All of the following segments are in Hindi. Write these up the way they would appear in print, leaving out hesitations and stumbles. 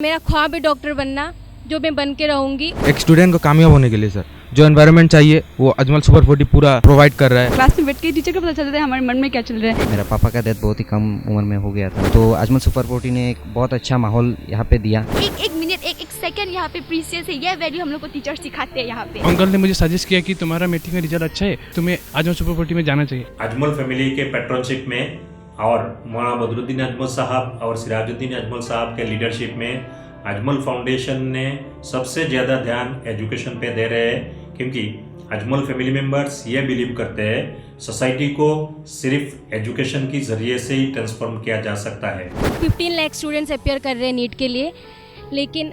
मेरा ख्वाब है डॉक्टर बनना, जो मैं बन के रहूंगी। एक स्टूडेंट को कामयाब होने के लिए सर जो एनवायरनमेंट चाहिए वो अजमल सुपर 40 पूरा प्रोवाइड कर रहा है। क्लास में बैठ के टीचर को पता चलता है हमारे मन में क्या चल रहा है। मेरा पापा का डेथ बहुत ही कम उम्र में हो गया था, तो अजमल सुपर 40 ने एक बहुत अच्छा माहौल यहाँ पे दिया। एक मिनट एक सेकंड यहाँ पे प्रीसियस है, ये वैल्यू हम लोग को टीचर सिखाते हैं यहाँ पे। अंकल ने मुझे सजेस्ट किया कि तुम्हारा मैट्रिक में रिजल्ट अच्छा है, तुम्हें अजमल सुपर 40 में जाना चाहिए। अजमल फैमिली के पैट्रनशिप में और मौलाना बदरुद्दीन अजमल साहब और सिराजुद्दीन अजमल साहब के लीडरशिप में अजमल फाउंडेशन ने सबसे ज़्यादा ध्यान एजुकेशन पे दे रहे हैं, क्योंकि अजमल फैमिली मेंबर्स ये बिलीव करते हैं सोसाइटी को सिर्फ एजुकेशन की ज़रिए से ही ट्रांसफॉर्म किया जा सकता है। 15 लाख स्टूडेंट्स अपेयर कर रहे हैं नीट के लिए, लेकिन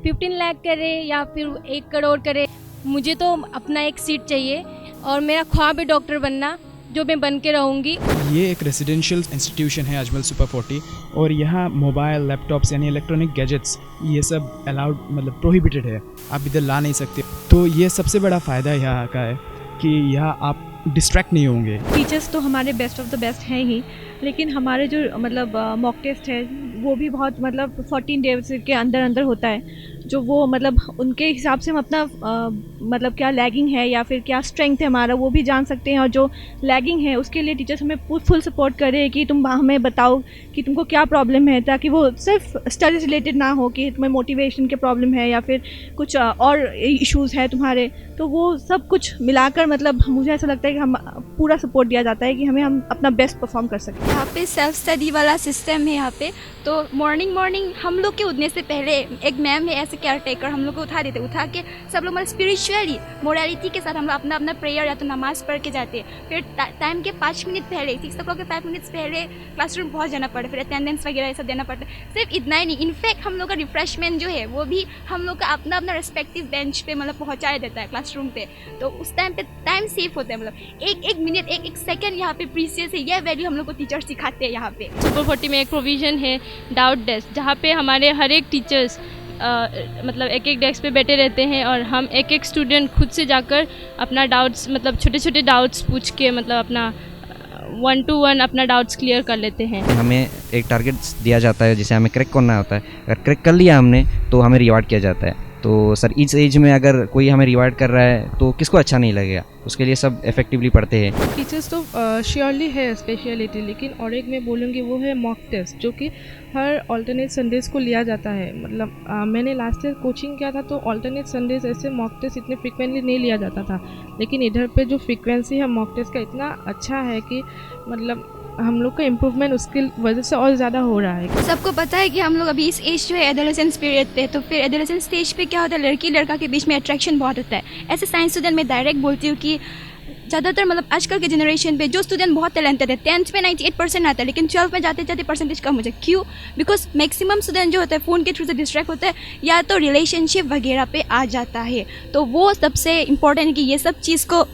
15 लाख करे या फिर 1 करोड़ करे, मुझे तो अपना एक सीट चाहिए और मेरा ख्वाब है डॉक्टर बनना, जो मैं बन के रहूँगी। ये एक रेजिडेंशियल इंस्टीट्यूशन है अजमल सुपर 40 और यहाँ मोबाइल लैपटॉप्स यानी इलेक्ट्रॉनिक गैजेट्स ये सब अलाउड मतलब प्रोहिबिटेड है, आप इधर ला नहीं सकते। तो ये सबसे बड़ा फ़ायदा यहाँ का है कि यहाँ आप डिस्ट्रैक्ट नहीं होंगे। टीचर्स तो हमारे बेस्ट ऑफ द बेस्ट हैं ही, लेकिन हमारे जो मतलब मॉक टेस्ट है वो भी बहुत मतलब 14 डेज के अंदर अंदर होता है, जो वो मतलब उनके हिसाब से हम अपना मतलब क्या लैगिंग है या फिर क्या स्ट्रेंथ है हमारा वो भी जान सकते हैं। और जो लैगिंग है उसके लिए टीचर्स हमें फुल सपोर्ट करें कि तुम हमें बताओ कि तुमको क्या प्रॉब्लम है, ताकि वो सिर्फ स्टडीज रिलेटेड ना हो कि तुम्हें मोटिवेशन के प्रॉब्लम है या फिर कुछ और इश्यूज़ है तुम्हारे। तो वो सब कुछ मिलाकर मतलब मुझे ऐसा लगता है कि हम पूरा सपोर्ट दिया जाता है कि हम अपना बेस्ट परफॉर्म कर सकें। यहाँ पे सेल्फ स्टडी वाला सिस्टम है यहाँ पे, तो मॉर्निंग हम लोग के उठने से पहले एक मैम है ऐसे केयर टेकर, हम लोग को उठा देते, उठा के सब लोग मतलब स्पिरिचुअली मोरालिटी के साथ हम लोग अपना अपना प्रेयर या तो नमाज पढ़ के जाते हैं। फिर टाइम के 5 मिनट पहले 6 o'clock के 5 मिनट्स पहले क्लासरूम पहुँच जाना पड़ता है, फिर अटेंडेंस वगैरह ये सब देना पड़ता है। सिर्फ इतना ही नहीं, इनफैक्ट हम लोग का रिफ्रेशमेंट जो है वो भी हम लोग का अपना रेस्पेक्टिव बेंच पे मतलब पहुँचाया देता है क्लासरूम पे, तो उस टाइम पे टाइम सेव होता है। मतलब एक मिनट एक सेकंड यहाँ पे प्रीसियस है, ये वैल्यू हम लोग को टीचर सिखाते हैं यहाँ पे। सुपर 40 में एक प्रोविज़न है डाउट डेस्क, जहाँ पे हमारे हर एक टीचर्स मतलब एक डेस्क पे बैठे रहते हैं और हम एक स्टूडेंट खुद से जाकर अपना डाउट्स मतलब छोटे डाउट्स पूछ के मतलब अपना 1 to 1 अपना डाउट्स क्लियर कर लेते हैं। हमें एक टारगेट दिया जाता है जिसे हमें क्रैक करना होता है, अगर क्रैक कर लिया हमने तो हमें रिवार्ड किया जाता है। तो सर इस एज में अगर कोई हमें रिवार्ड कर रहा है तो किसको अच्छा नहीं लगेगा, उसके लिए सब इफेक्टिवली पढ़ते हैं। टीचर्स तो श्योरली है स्पेशलिटी, लेकिन और एक मैं बोलूँगी वो है मॉक टेस्ट, जो कि हर ऑल्टरनेट संडेज़ को लिया जाता है। मतलब मैंने लास्ट ईयर कोचिंग किया था तो ऑल्टरनेट संडेज़ ऐसे मॉक टेस्ट इतने फ्रिक्वेंटली नहीं लिया जाता था, लेकिन इधर पे जो फ्रिक्वेंसी है मॉक टेस्ट का इतना अच्छा है कि मतलब हम लोग का इम्प्रूवमेंट उसकी वजह से और ज़्यादा हो रहा है। सबको पता है कि हम लोग अभी इस एज जो है एडोलेसेंस पीरियड पे, तो फिर एडोलेसेंस स्टेज पे क्या होता है, लड़की लड़का के बीच में अट्रैक्शन बहुत होता है। ऐसे साइंस स्टूडेंट मैं डायरेक्ट बोलती हूँ कि ज़्यादातर मतलब आजकल के जनरेशन पे जो स्टूडेंट बहुत टैलेंटेड है 10th में 98% आता है, लेकिन 12th में जाते जाते परसेंटेज कम हो जाए। क्यों? बिकॉज मैक्सिमम स्टूडेंट जो होता है फ़ोन के थ्रू से डिस्ट्रैक्ट होता है या तो रिलेशनशिप वगैरह पे आ जाता है, तो वो सबसे इम्पोर्टेंट है कि ये सब चीज़ को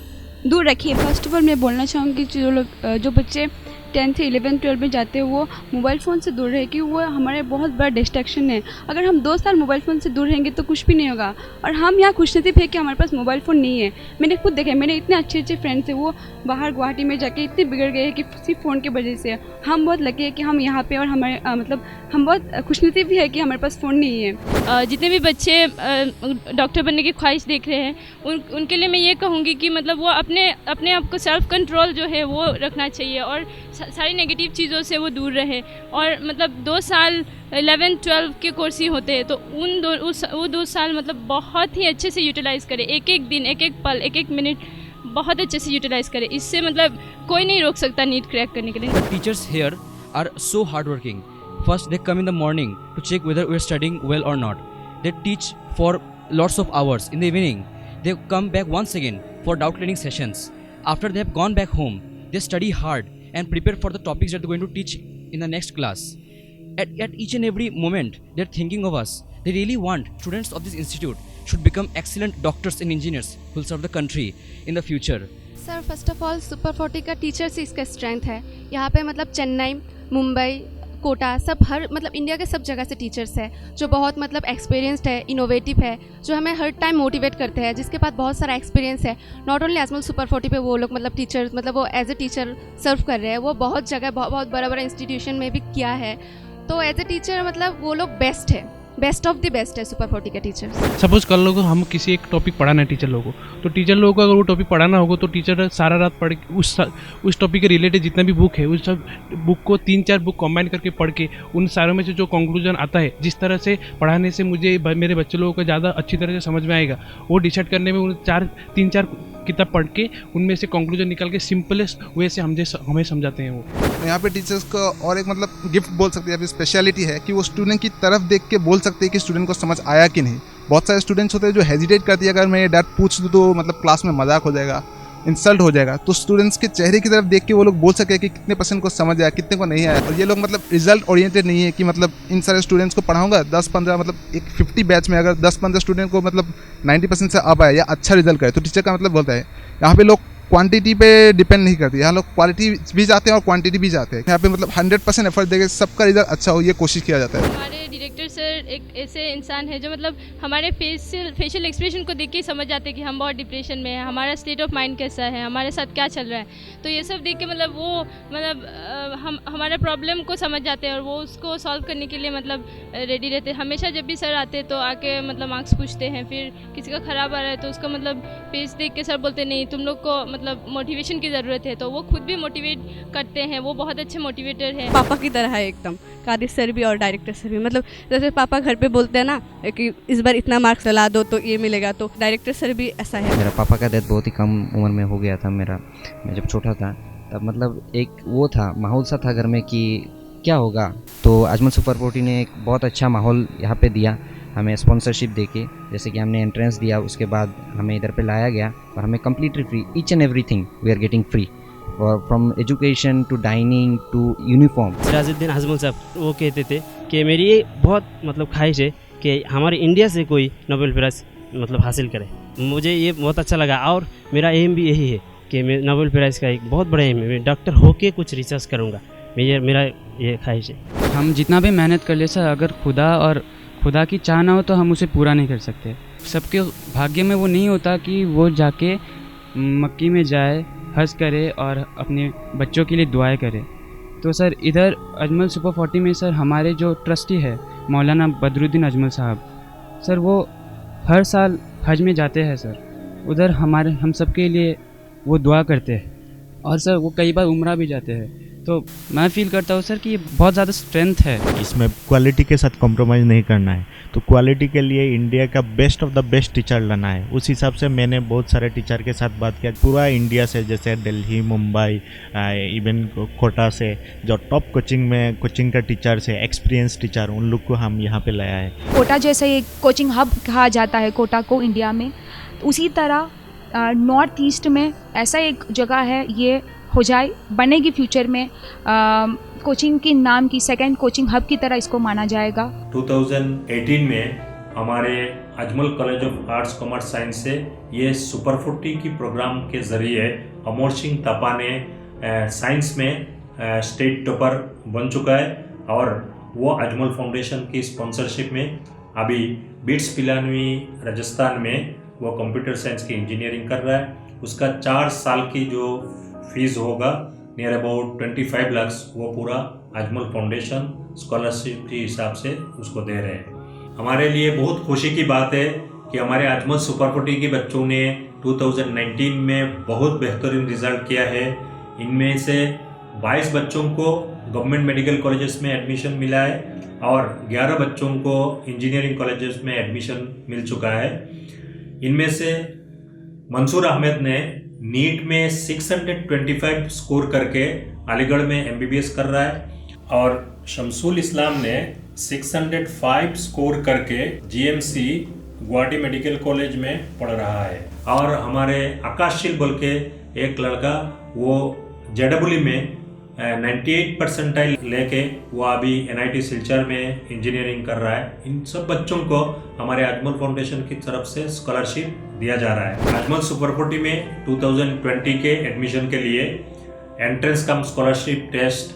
दूर रखिए। फर्स्ट ऑफ ऑल मैं बोलना चाहूँगी जो बच्चे 10th 11th 12th में जाते हैं वो मोबाइल फ़ोन से दूर रहे, कि वो हमारे बहुत बड़ा डिस्ट्रैक्शन है। अगर हम 2 साल मोबाइल फ़ोन से दूर रहेंगे तो कुछ भी नहीं होगा, और हम यहाँ खुशनसीब है कि हमारे पास मोबाइल फ़ोन नहीं है। मैंने खुद देखा है, मेरे इतने अच्छे फ्रेंड्स हैं वो बाहर गुवाहाटी में जाके इतने बिगड़ गए हैं कि सिर्फ फ़ोन की वजह से। हम बहुत लकी है कि हम यहाँ पे, और हमारे मतलब हम बहुत खुशनसीब भी है कि हमारे पास फ़ोन नहीं है। जितने भी बच्चे डॉक्टर बनने की ख्वाहिश देख रहे हैं उनके लिए मैं ये कहूँगी कि मतलब वो अपने आप को सेल्फ कंट्रोल जो है वो रखना चाहिए और सारी नेगेटिव चीज़ों से वो दूर रहे। और मतलब 2 साल 11th 12th के कोर्स ही होते हैं, तो वो 2 साल मतलब बहुत ही अच्छे से यूटिलाइज़ करें, एक दिन एक पल एक मिनट बहुत अच्छे से यूटिलाइज़ करें। इससे मतलब कोई नहीं रोक सकता नीट क्रैक करने के लिए। Teachers here are so hardworking. First, they come in the morning to check whether we are studying well or not. They teach for lots of hours. In the evening, they come back once again for doubt clearing sessions. After they have gone back home, they study hard and prepare for the topics that they're going to teach in the next class. At each and every moment, they're thinking of us. They really want students of this institute should become excellent doctors and engineers who will serve the country in the future. Sir first of all super 40 का टीचर्स ही इसका स्ट्रेंथ है। यहाँ पे मतलब चेन्नई, मुंबई, कोटा सब हर मतलब इंडिया के सब जगह से टीचर्स है जो बहुत मतलब एक्सपीरियंस्ड है, इनोवेटिव है, जो हमें हर टाइम मोटिवेट करते हैं, जिसके पास बहुत सारा एक्सपीरियंस है। नॉट ओनली अजमल सुपर 40 पे वो लोग मतलब टीचर्स मतलब वो एज ए टीचर सर्व कर रहे हैं, वो बहुत जगह बहुत बड़ा बड़ा इंस्टीट्यूशन में भी किया है, तो एज ए टीचर मतलब वो लोग बेस्ट है। बेस्ट ऑफ द बेस्ट है सुपर 40 के टीचर्स। सपोज कर लो हम किसी एक टॉपिक पढ़ाना है टीचर लोगों को, तो टीचर लोगों को अगर वो टॉपिक पढ़ाना होगा तो टीचर सारा रात पढ़ के उस टॉपिक के रिलेटेड जितना भी बुक है उस सब बुक को 3-4 बुक कंबाइन करके पढ़ के उन सारों में से जो कंक्लूजन आता है, जिस तरह से पढ़ाने से मुझे मेरे बच्चे लोगों को ज़्यादा अच्छी तरह से समझ में आएगा, वो डिसाइड करने में उन 3-4 किताब पढ़ के उनमें से कंक्लूजन निकाल के सिंपलेस्ट वे से हमें समझाते हैं वो। यहाँ पे टीचर्स को और एक मतलब गिफ्ट बोल सकते हैं, स्पेशलिटी है कि वो स्टूडेंट की तरफ देख के बोल सकते हैं कि स्टूडेंट को समझ आया कि नहीं। बहुत सारे स्टूडेंट्स होते हैं जो हेजिटेट करती है, अगर मैं ये डर पूछ दूँ तो मतलब क्लास में मजाक हो जाएगा, इंसल्ट हो जाएगा, तो स्टूडेंट्स के चेहरे की तरफ देख के वो लोग बोल सके कि कितने % को समझ आया, कितने को नहीं आया। और ये लोग मतलब रिजल्ट ओरिएंटेड नहीं है कि मतलब इन सारे स्टूडेंट्स को पढ़ाऊंगा 10-15 मतलब एक 50 बैच में अगर 10-15 स्टूडेंट को मतलब 90% से अब आया या अच्छा रिजल्ट करे तो टीचर का मतलब बोलता है। यहाँ पे लोग क्वांटिटी पे डिपेंड नहीं करती, यहाँ लोग क्वालिटी भी जाते हैं और क्वांटिटी भी जाते हैं। यहाँ पे मतलब 100% एफर्ट देके सबका रिजल्ट अच्छा हो ये कोशिश किया जाता है। हमारे डायरेक्टर सर एक ऐसे इंसान है जो मतलब हमारे फेशियल एक्सप्रेशन को देख के समझ जाते हैं कि हम बहुत डिप्रेशन में हैं, हमारा स्टेट ऑफ माइंड कैसा है, हमारे साथ क्या चल रहा है। तो ये सब देख के मतलब वो मतलब हम हमारे प्रॉब्लम को समझ जाते हैं और वो उसको सॉल्व करने के लिए मतलब रेडी रहते हैं। हमेशा जब भी सर आते हैं तो आके मतलब मार्क्स पूछते हैं, फिर किसी का ख़राब आ रहा है तो उसका मतलब पेज देख के सर बोलते नहीं तुम लोग को मतलब मोटिवेशन की ज़रूरत है, तो वो खुद भी मोटिवेट करते हैं। वो बहुत अच्छे मोटिवेटर हैं। पापा की तरह है एकदम, कादिर सर भी और डायरेक्टर सर भी। मतलब जैसे पापा घर पे बोलते हैं ना कि इस बार इतना मार्क्स ला दो तो ये मिलेगा, तो डायरेक्टर सर भी ऐसा है। मेरा पापा का डेथ बहुत ही कम उम्र में हो गया था। मैं जब छोटा था तब मतलब एक वो था माहौल सा था घर में कि क्या होगा, तो अजमल सुपर 40 ने एक बहुत अच्छा माहौल यहाँ पे दिया हमें स्पॉन्सरशिप देके। जैसे कि हमने एंट्रेंस दिया, उसके बाद हमें इधर पे लाया गया और हमें completely free, each and everything we are getting free, और from education to dining to uniform. Sirajuddin Ajmal साहब वो कहते थे कि मेरी ये बहुत मतलब ख्वाहिश है कि हमारे इंडिया से कोई नोबेल प्राइज़ मतलब हासिल करे। मुझे ये बहुत अच्छा लगा और मेरा एम भी यही है कि मैं नोबेल प्राइज़ का एक बहुत बड़ा एम है, मैं डॉक्टर होके कुछ रिसर्च करूँगा, मेरा ये ख्वाहिश है। हम जितना भी मेहनत कर ले सर, अगर खुदा की चाह ना हो तो हम उसे पूरा नहीं कर सकते। सबके भाग्य में वो नहीं होता कि वो जाके मक्की में जाए, हज करे और अपने बच्चों के लिए दुआएं करे। तो सर इधर अजमल सुपर 40 में सर हमारे जो ट्रस्टी है मौलाना बदरुद्दीन अजमल साहब, सर वो हर साल हज में जाते हैं सर, उधर हम सब के लिए वो दुआ करते हैं, और सर वो कई बार उम्रा भी जाते हैं। तो मैं फील करता हूँ सर कि ये बहुत ज़्यादा स्ट्रेंथ है। इसमें क्वालिटी के साथ कॉम्प्रोमाइज़ नहीं करना है, तो क्वालिटी के लिए इंडिया का best of the best teacher लाना है। उस हिसाब से मैंने बहुत सारे टीचर के साथ बात किया पूरा इंडिया से, जैसे दिल्ली, मुंबई, इवन कोटा से जो टॉप कोचिंग का टीचर से एक्सपीरियंस टीचर, उन लोग को हम यहाँ पे लाया है। कोटा जैसे एक कोचिंग हब कहा जाता है कोटा को इंडिया में, उसी तरह नॉर्थ ईस्ट में ऐसा एक जगह है, ये हो जाए, बनेगी फ्यूचर में कोचिंग के नाम की सेकंड कोचिंग हब की तरह इसको माना जाएगा। 2018 में हमारे Ajmal college of arts commerce science से ये सुपर 40 की प्रोग्राम के ज़रिए अमोर सिंह तपा ने साइंस में स्टेट टॉपर बन चुका है, और वो अजमल फाउंडेशन की स्पॉन्सरशिप में अभी बिट्स पिलानवी राजस्थान में वो कंप्यूटर साइंस की इंजीनियरिंग कर रहा है। उसका 4 साल की जो फीस होगा नियर अबाउट 25 लाख, वो पूरा अजमल फाउंडेशन स्कॉलरशिप के हिसाब से उसको दे रहे हैं। हमारे लिए बहुत खुशी की बात है कि हमारे अजमल सुपर 40 के बच्चों ने 2019 में बहुत बेहतरीन रिजल्ट किया है। इनमें से 22 बच्चों को गवर्नमेंट मेडिकल कॉलेजेस में एडमिशन मिला है और 11 बच्चों को इंजीनियरिंग कॉलेजेस में एडमिशन मिल चुका है। इनमें से मंसूर अहमद ने नीट में 625 स्कोर करके अलीगढ़ में MBBS कर रहा है, और शमसुल इस्लाम ने 605 स्कोर करके GMC गुवाहाटी मेडिकल कॉलेज में पढ़ रहा है। और हमारे आकाशशील बोल के एक लड़का, वो JEE में 98 परसेंटाइल लेके वो अभी NIT सिलचर में इंजीनियरिंग कर रहा है। इन सब बच्चों को हमारे अजमल फाउंडेशन की तरफ से स्कॉलरशिप दिया जा रहा है। अजमल सुपर 40 में 2020 के एडमिशन के लिए एंट्रेंस कम स्कॉलरशिप टेस्ट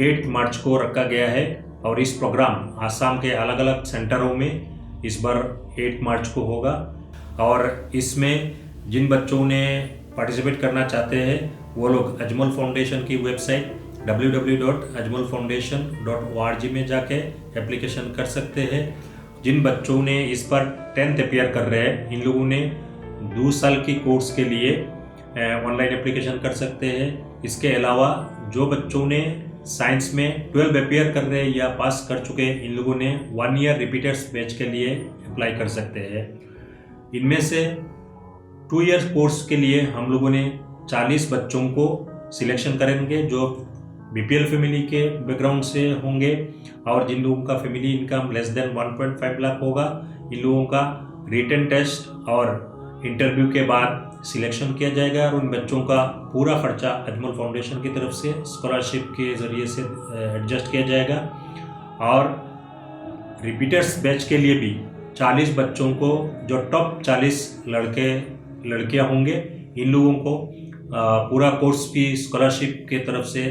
8 मार्च को रखा गया है, और इस प्रोग्राम आसाम के अलग अलग सेंटरों में इस बार 8 मार्च को होगा। और इसमें जिन बच्चों ने पार्टिसिपेट करना चाहते हैं वो लोग अजमल फाउंडेशन की वेबसाइट www.ajmalfoundation.org में जाके एप्लीकेशन कर सकते हैं, जिन बच्चों ने इस पर 10th अपियर कर रहे हैं, इन लोगों ने 2 साल की कोर्स के लिए ऑनलाइन एप्लीकेशन कर सकते हैं। इसके अलावा जो बच्चों ने साइंस में 12 अपियर कर रहे हैं या पास कर चुके हैं, इन लोगों ने 1 ईयर रिपीटर्स बैच के लिए अप्लाई कर सकते हैं। इनमें से 2 ईयर कोर्स के लिए हम लोगों ने 40 बच्चों को सिलेक्शन करेंगे जो बीपीएल फैमिली के बैकग्राउंड से होंगे और जिन लोगों का family income less than 1.5 lakh होगा, इन लोगों का रिटन टेस्ट और इंटरव्यू के बाद सिलेक्शन किया जाएगा और उन बच्चों का पूरा खर्चा अजमल फाउंडेशन की तरफ से स्कॉलरशिप के ज़रिए से एडजस्ट किया जाएगा। और रिपीटर्स बैच के लिए भी 40 बच्चों को, जो टॉप 40 लड़कियां होंगे, इन लोगों को पूरा कोर्स भी स्कॉलरशिप के तरफ से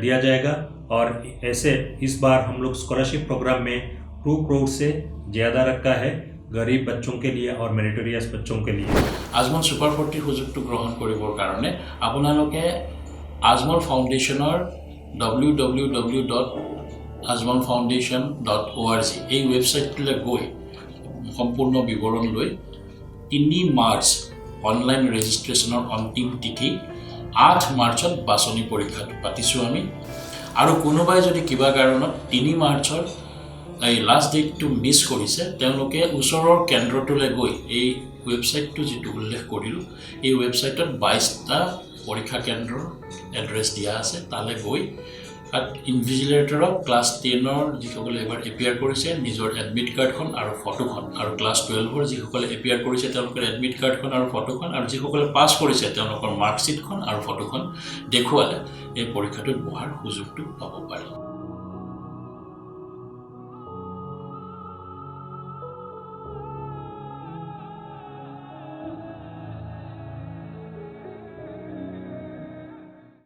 दिया जाएगा। और ऐसे इस बार हम लोग स्कॉलरशिप प्रोग्राम में 2 करोड़ से ज़्यादा रखा है गरीब बच्चों के लिए और मेरिटोरियस बच्चों के लिए। आजमल सुपार 40 সুযোগটো গ্ৰহণ কৰিবৰ কাৰণে আপোনালোকে আজমল ফাউণ্ডেশ্যনৰ www.ajmalfoundation.org এই ৱেবছাইটটোলৈ গৈ সম্পূৰ্ণ বিৱৰণ লৈ 3 মাৰ্চ অনলাইন ৰেজিষ্ট্ৰেশ্যনৰ অন্তিম তিথি 8 মাৰ্চত বাছনি পৰীক্ষাটো পাতিছোঁ আমি। আৰু কোনোবাই যদি কিবা কাৰণত 3 মাৰ্চৰ এই লাষ্ট ডেটটো মিছ কৰিছে, তেওঁলোকে ওচৰৰ কেন্দ্ৰটোলৈ গৈ এই ৱেবছাইটটো যিটো উল্লেখ কৰিলোঁ, এই ৱেবছাইটত 22টা পৰীক্ষা কেন্দ্ৰৰ এড্ৰেছ দিয়া আছে। তালৈ গৈ তাত ইনভিজিলেটৰক ক্লাছ 10ৰ যিসকলে এবাৰ এপিয়াৰ কৰিছে নিজৰ এডমিট কাৰ্ডখন আৰু ফটোখন, আৰু ক্লাছ 12ৰ যিসকলে এপিয়াৰ কৰিছে তেওঁলোকৰ এডমিট কাৰ্ডখন আৰু ফটোখন, আৰু যিসকলে পাছ কৰিছে তেওঁলোকৰ মাৰ্কশ্বিটখন আৰু ফটোখন দেখুৱালে এই পৰীক্ষাটোত বহাৰ সুযোগটো পাব পাৰে।